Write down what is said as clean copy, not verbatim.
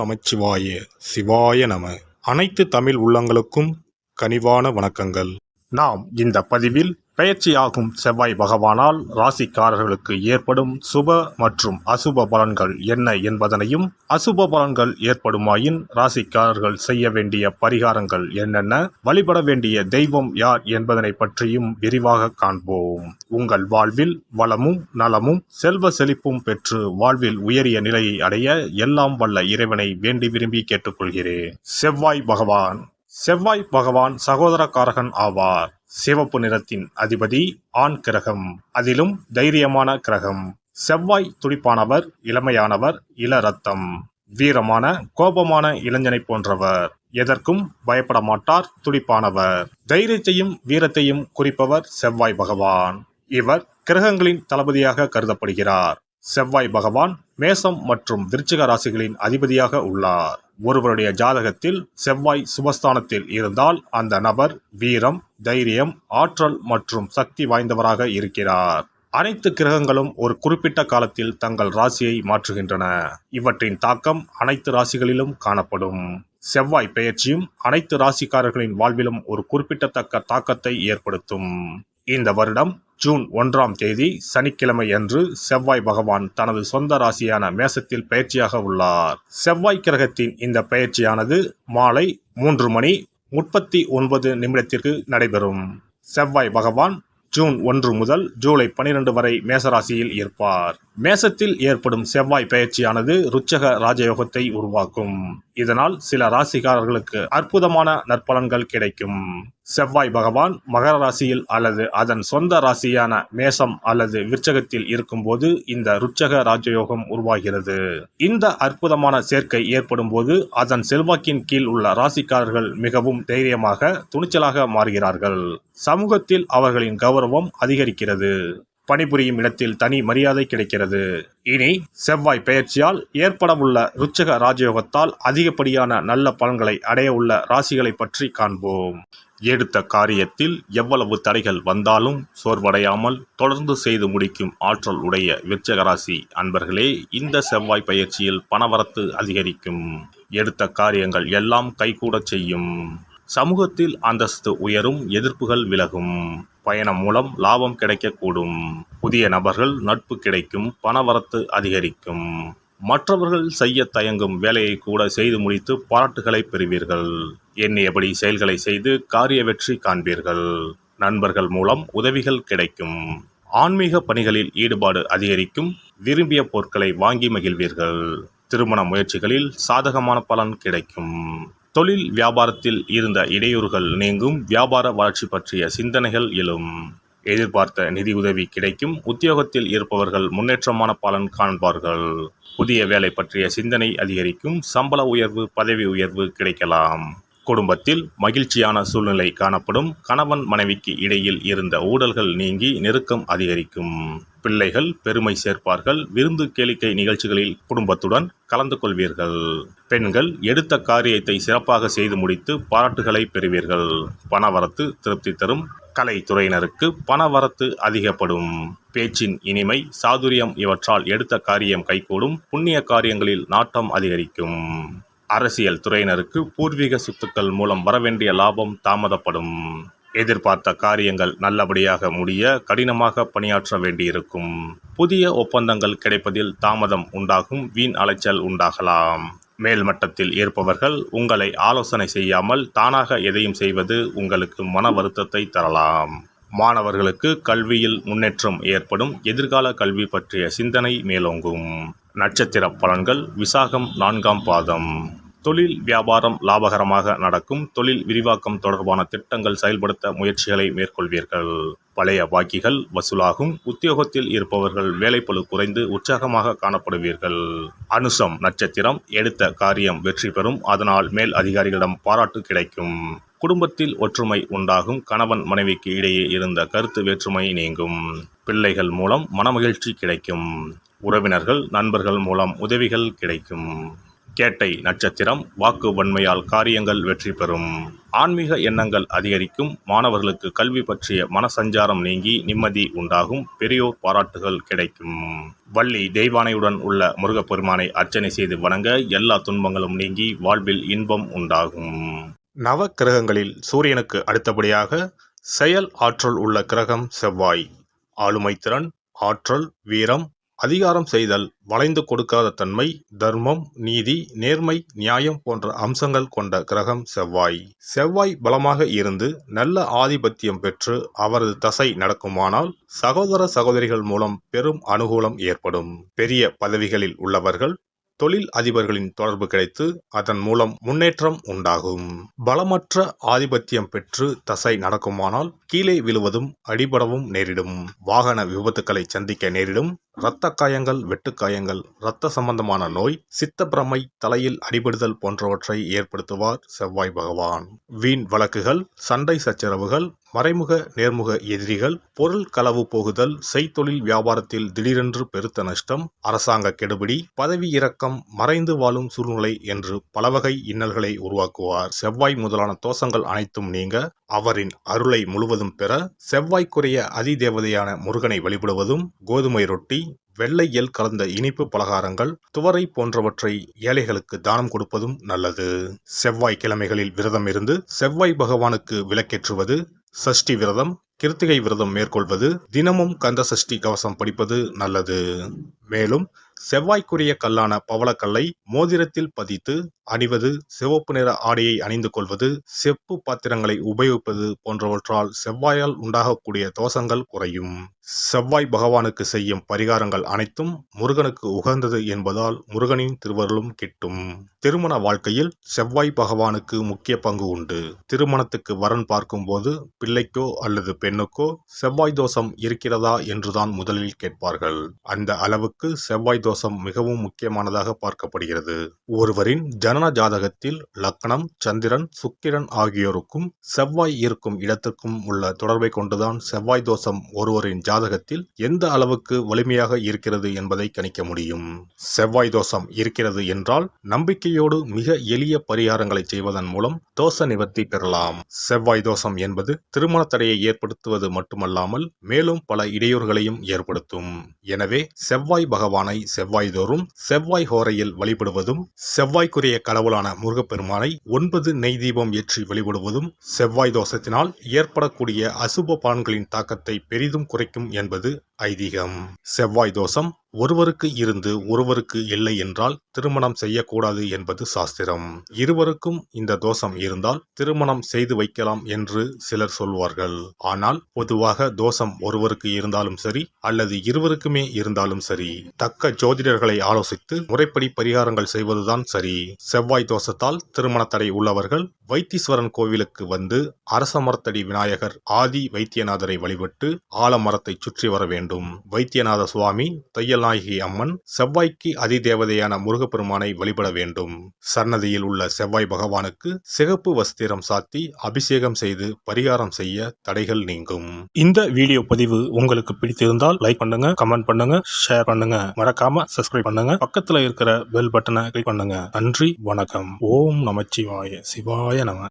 நமச்சிவாய சிவாய நம. அனைத்து தமிழ் உள்ளங்களுக்கும் கனிவான வணக்கங்கள். நாம் இந்த பதிவில் பெயர்ச்சியாகும் செவ்வாய் பகவானால் ராசிக்காரர்களுக்கு ஏற்படும் சுப மற்றும் அசுப பலன்கள் என்ன என்பதனையும், அசுப பலன்கள் ஏற்படுமாயின் ராசிக்காரர்கள் செய்ய வேண்டிய பரிகாரங்கள் என்னென்ன, வழிபட வேண்டிய தெய்வம் யார் என்பதனை பற்றியும் விரிவாக காண்போம். உங்கள் வாழ்வில் வளமும் நலமும் செல்வ செழிப்பும் பெற்று வாழ்வில் உயரிய நிலையை அடைய எல்லாம் வல்ல இறைவனை வேண்டி விரும்பி கேட்டுக்கொள்கிறேன். செவ்வாய் பகவான் சகோதரக்காரகன் ஆவார். சிவப்பு நிறத்தின் அதிபதி, ஆண் கிரகம், அதிலும் தைரியமான கிரகம். செவ்வாய் துடிப்பானவர், இளமையானவர், இள ரத்தம், வீரமான கோபமான இளைஞனை போன்றவர். எதற்கும் பயப்பட மாட்டார், துடிப்பானவர். தைரியத்தையும் வீரத்தையும் குறிப்பவர் செவ்வாய் பகவான். இவர் கிரகங்களின் தளபதியாக கருதப்படுகிறார். செவ்வாய் பகவான் மேசம் மற்றும் விருச்சிக ராசிகளின் அதிபதியாக உள்ளார். ஒருவருடைய ஜாதகத்தில் செவ்வாய் சுபஸ்தானத்தில் இருந்தால் அந்த நபர் வீரம், தைரியம், ஆற்றல் மற்றும் சக்தி வாய்ந்தவராக இருக்கிறார். அனைத்து கிரகங்களும் ஒரு குறிப்பிட்ட காலத்தில் தங்கள் ராசியை மாற்றுகின்றன. இவற்றின் தாக்கம் அனைத்து ராசிகளிலும் காணப்படும். செவ்வாய் பெயர்ச்சியும் அனைத்து ராசிக்காரர்களின் வாழ்விலும் ஒரு குறிப்பிடத்தக்க தாக்கத்தை ஏற்படுத்தும். இந்த வருடம் ஜூன் 1ஆம் தேதி சனிக்கிழமை அன்று செவ்வாய் பகவான் தனது சொந்த ராசியான மேசத்தில் பயிற்சியாக உள்ளார். செவ்வாய் கிரகத்தின் இந்த பயிற்சியானது மாலை 3:39 நடைபெறும். செவ்வாய் பகவான் ஜூன் 1 முதல் ஜூலை 12 வரை மேசராசியில் இருப்பார். மேசத்தில் ஏற்படும் செவ்வாய் பெயர்ச்சியானது ருச்சக ராஜயோகத்தை உருவாக்கும். இதனால் சில ராசிக்காரர்களுக்கு அற்புதமான நற்பலன்கள் கிடைக்கும். செவ்வாய் பகவான் மகர ராசியில் அல்லது அதன் சொந்த ராசியான மேசம் அல்லது விருச்சகத்தில் இருக்கும்போது இந்த ருச்சக ராஜயோகம் உருவாகிறது. இந்த அற்புதமான சேர்க்கை ஏற்படும் போது அதன் செல்வாக்கின் கீழ் உள்ள ராசிக்காரர்கள் மிகவும் தைரியமாக, துணிச்சலாக மாறுகிறார்கள். சமூகத்தில் அவர்களின் கௌரவம் அதிகரிக்கிறது. பணிபுரியும் இடத்தில் தனி மரியாதை கிடைக்கிறது. இனி செவ்வாய் பெயர்ச்சியால் ஏற்படவுள்ள ருச்சக ராஜயோகத்தால் அதிகப்படியான நல்ல பலன்களை அடைய உள்ள ராசிகளை பற்றி காண்போம். எடுத்த காரியத்தில் எவ்வளவு தடைகள் வந்தாலும் சோர்வடையாமல் தொடர்ந்து செய்து முடிக்கும் ஆற்றல் உடைய விருச்சிக ராசி அன்பர்களே, இந்த செவ்வாய் பயிற்சியில் பணவரத்து அதிகரிக்கும். எடுத்த காரியங்கள் எல்லாம் கைகூடச் செய்யும். சமூகத்தில் அந்தஸ்து உயரும், எதிர்ப்புகள் விலகும். பயணம் மூலம் லாபம் கிடைக்கக்கூடும். புதிய நபர்கள் நட்பு கிடைக்கும், பணவரத்து அதிகரிக்கும். மற்றவர்கள் செய்ய தயங்கும் வேலையை கூட செய்து முடித்து பாராட்டுகளை பெறுவீர்கள். எண்ணியபடி செயல்களை செய்து காரிய வெற்றி காண்பீர்கள். நண்பர்கள் மூலம் உதவிகள் கிடைக்கும். ஆன்மீக பணிகளில் ஈடுபாடு அதிகரிக்கும். விரும்பிய பொருட்களை வாங்கி மகிழ்வீர்கள். திருமண முயற்சிகளில் சாதகமான பலன் கிடைக்கும். தொழில் வியாபாரத்தில் இருந்த இடையூறுகள் நீங்கும். வியாபார வளர்ச்சி பற்றிய சிந்தனைகள் எழும். எதிர்பார்த்த நிதியுதவி கிடைக்கும். உத்தியோகத்தில் இருப்பவர்கள் முன்னேற்றமான பலன் காண்பார்கள். புதிய வேலை பற்றிய சிந்தனை அதிகரிக்கும். சம்பள உயர்வு, பதவி உயர்வு கிடைக்கலாம். குடும்பத்தில் மகிழ்ச்சியான சூழ்நிலை காணப்படும். கணவன் மனைவிக்கு இடையில் இருந்த ஊடல்கள் நீங்கி நெருக்கம் அதிகரிக்கும். பிள்ளைகள் பெருமை சேர்ப்பார்கள். விருந்து கேளிக்கை நிகழ்ச்சிகளில் குடும்பத்துடன் கலந்து கொள்வீர்கள். பெண்கள் எடுத்த காரியத்தை சிறப்பாக செய்து முடித்து பாராட்டுகளை பெறுவீர்கள். பணவரத்து திருப்தி தரும். கலைத்துறையினருக்கு பணவரத்து அதிகப்படும். பேச்சின் இனிமை, சாதுரியம் இவற்றால் எடுத்த காரியம் கைகூடும். புண்ணிய காரியங்களில் நாட்டம் அதிகரிக்கும். அரசியல் துறையினருக்கு பூர்வீக சொத்துக்கள் மூலம் வரவேண்டிய லாபம் தாமதப்படும். எதிர்பார்த்த காரியங்கள் நல்லபடியாக முடிய கடினமாக பணியாற்ற வேண்டியிருக்கும். புதிய ஒப்பந்தங்கள் கிடைப்பதில் தாமதம் உண்டாகும். வீண் அலைச்சல் உண்டாகலாம். மேல்மட்டத்தில் இருப்பவர்கள் உங்களை ஆலோசனை செய்யாமல் தானாக எதையும் செய்வது உங்களுக்கு மன வருத்தத்தை தரலாம். மாணவர்களுக்கு கல்வியில் முன்னேற்றம் ஏற்படும். எதிர்கால கல்வி பற்றிய சிந்தனை மேலோங்கும். நட்சத்திர பலன்கள் விசாகம் 4ஆம் பாதம். தொழில் வியாபாரம் லாபகரமாக நடக்கும். தொழில் விரிவாக்கம் தொடர்பான திட்டங்கள் செயல்படுத்த முயற்சிகளை மேற்கொள்வீர்கள். பழைய பாக்கிகள் வசூலாகும். உத்தியோகத்தில் இருப்பவர்கள் வேலைப்பளு குறைந்து உற்சாகமாக காணப்படுவீர்கள். அனுசம் நட்சத்திரம். எடுத்த காரியம் வெற்றி பெறும். அதனால் மேல் அதிகாரிகளிடம் பாராட்டு கிடைக்கும். குடும்பத்தில் ஒற்றுமை உண்டாகும். கணவன் மனைவிக்கு இடையே இருந்த கருத்து வேற்றுமை நீங்கும். பிள்ளைகள் மூலம் மனமகிழ்ச்சி கிடைக்கும். உறவினர்கள் நண்பர்கள் மூலம் உதவிகள் கிடைக்கும். கேட்டை நட்சத்திரம் வாக்கு வன்மையால் காரியங்கள் வெற்றி பெறும். ஆன்மீக எண்ணங்கள் அதிகரிக்கும். மாணவர்களுக்கு கல்வி பற்றிய மனசஞ்சாரம் நீங்கி நிம்மதி உண்டாகும். பெரியோர் பாராட்டுகள் கிடைக்கும். வள்ளி தெய்வானையுடன் உள்ள முருகப்பெருமானை அர்ச்சனை செய்து வணங்க எல்லா துன்பங்களும் நீங்கி வாழ்வில் இன்பம் உண்டாகும். நவ கிரகங்களில் சூரியனுக்கு அடுத்தபடியாக செயல் ஆற்றல் உள்ள கிரகம் செவ்வாய். ஆளுமை திறன், ஆற்றல், வீரம், அதிகாரம் செய்தல், வளைந்து கொடுக்காத தன்மை, தர்மம், நீதி, நேர்மை, நியாயம் போன்ற அம்சங்கள் கொண்ட கிரகம் செவ்வாய். செவ்வாய் பலமாக இருந்து நல்ல ஆதிபத்தியம் பெற்று அவரது தசை நடக்குமானால் சகோதர சகோதரிகள் மூலம் பெரும் அனுகூலம் ஏற்படும். பெரிய பதவிகளில் உள்ளவர்கள் தொழில் அதிபர்களின் தொடர்பு கிடைத்து அதன் மூலம் முன்னேற்றம் உண்டாகும். பலமற்ற ஆதிபத்தியம் பெற்று தசை நடக்குமானால் கீழே விழுவதும் அடிபடவும் நேரிடும். வாகன விபத்துக்களை சந்திக்க நேரிடும். இரத்த காயங்கள், வெட்டுக்காயங்கள், இரத்த சம்பந்தமான நோய், சித்தப்பிரமை, தலையில் அடிபடுதல் போன்றவற்றை ஏற்படுத்துவார் செவ்வாய் பகவான். வீண் வழக்குகள், சண்டை சச்சரவுகள், மறைமுக நேர்முக எதிரிகள், பொருள் களவு போகுதல், செய்தொழில் வியாபாரத்தில் திடீரென்று பெருத்த நஷ்டம், அரசாங்க கெடுபிடி, பதவி இறக்கம், மறைந்து வாழும் சூழ்நிலை என்று பலவகை இன்னல்களை உருவாக்குவார். செவ்வாய் முதலான தோஷங்கள் அனைத்தும் நீங்க அவரின் அருளை முழுவதும் பெற செவ்வாய்க்குரிய அதிதேவதையான முருகனை வழிபடுவதும், கோதுமை ரொட்டி, வெள்ளை எள் கலந்த இனிப்பு பலகாரங்கள், துவரை போன்றவற்றை ஏழைகளுக்கு தானம் கொடுப்பதும் நல்லது. செவ்வாய் கிழமைகளில் விரதம் இருந்து செவ்வாய் பகவானுக்கு விளக்கேற்றுவது, சஷ்டி விரதம், கிருத்திகை விரதம் மேற்கொள்வது, தினமும் கந்த சஷ்டி கவசம் படிப்பது நல்லது. மேலும் செவ்வாய்க்குரிய கல்லான பவளக்கல்லை மோதிரத்தில் பதித்து அணிவது, சிவப்பு நிற ஆடையை அணிந்து கொள்வது, செப்பு பாத்திரங்களை உபயோகிப்பது போன்றவற்றால் செவ்வாயால் உண்டாகக்கூடிய தோஷங்கள் குறையும். செவ்வாய் பகவானுக்கு செய்யும் பரிகாரங்கள் அனைத்தும் முருகனுக்கு உகந்தது என்பதால் முருகனின் திருவருளும் கிட்டும். திருமண வாழ்க்கையில் செவ்வாய் பகவானுக்கு முக்கிய பங்கு உண்டு. திருமணத்துக்கு வரன் பார்க்கும் போது பிள்ளைக்கோ அல்லது பெண்ணுக்கோ செவ்வாய் தோஷம் இருக்கிறதா என்றுதான் முதலில் கேட்பார்கள். அந்த அளவுக்கு செவ்வாய் தோஷம் மிகவும் முக்கியமானதாக பார்க்கப்படுகிறது. ஒருவரின் ஜனன ஜாதகத்தில் லக்னம், சந்திரன், சுக்கிரன் ஆகியோருக்கும் செவ்வாய் இருக்கும் இடத்திற்கும் உள்ள தொடர்பை கொண்டுதான் செவ்வாய் தோஷம் ஒருவரின் ஜாதகத்தில் எந்த அளவுக்கு வலிமையாக இருக்கிறது என்பதை கணிக்க முடியும். செவ்வாய் தோஷம் இருக்கிறது என்றால் நம்பிக்கையோடு மிக எளிய பரிகாரங்களை செய்வதன் மூலம் தோஷ நிவர்த்தி பெறலாம். செவ்வாய் தோஷம் என்பது திருமண தடையை ஏற்படுத்துவது மட்டுமல்லாமல் மேலும் பல இடையூறுகளையும் ஏற்படுத்தும். எனவே செவ்வாய் பகவானை செவ்வாய் தோறும் செவ்வாய் ஹோரையில் வழிபடுவதும், செவ்வாய்க்குரிய கடவுளான முருகப்பெருமானை 9 நெய் தீபம் ஏற்றி வழிபடுவதும் செவ்வாய் தோஷத்தினால் ஏற்படக்கூடிய அசுப பலன்களின் தாக்கத்தை பெரிதும் குறைக்கும் என்பது ஐதீகம். செவ்வாய் தோஷம் ஒருவருக்கு இருந்து ஒருவருக்கு இல்லை என்றால் திருமணம் செய்யக்கூடாது என்பது சாஸ்திரம். இருவருக்கும் இந்த தோஷம் இருந்தால் திருமணம் செய்து வைக்கலாம் என்று சிலர் சொல்வார்கள். ஆனால் பொதுவாக தோஷம் ஒருவருக்கு இருந்தாலும் சரி அல்லது இருவருக்குமே இருந்தாலும் சரி, தக்க ஜோதிடர்களை ஆலோசித்து முறைப்படி பரிகாரங்கள் செய்வதுதான் சரி. செவ்வாய் தோஷத்தால் திருமண தடை உள்ளவர்கள் வைத்தீஸ்வரன் கோவிலுக்கு வந்து அரச மரத்தடி விநாயகர் ஆதி வைத்தியநாதரை வழிபட்டு ஆலமரத்தை சுற்றி வர வேண்டும். வைத்தியநாத சுவாமி, தையல் நாயகி அம்மன், செவ்வாய்க்கு அதிதேவதையான முருகப்பெருமானை வழிபட வேண்டும். சன்னதியில் உள்ள செவ்வாய் பகவானுக்கு சிகப்பு வஸ்திரம் சாத்தி அபிஷேகம் செய்து பரிகாரம் செய்ய தடைகள் நீங்கும். இந்த வீடியோ பதிவு உங்களுக்கு பிடித்திருந்தால் லைக் பண்ணுங்க, கமெண்ட் பண்ணுங்க, ஷேர் பண்ணுங்க, மறக்காம சப்ஸ்கிரைப் பண்ணுங்க, பக்கத்துல இருக்கிற பெல் பட்டனை கிளிக் பண்ணுங்க. நன்றி, வணக்கம். ஓம் நமச்சிவாய. சிவாய நம.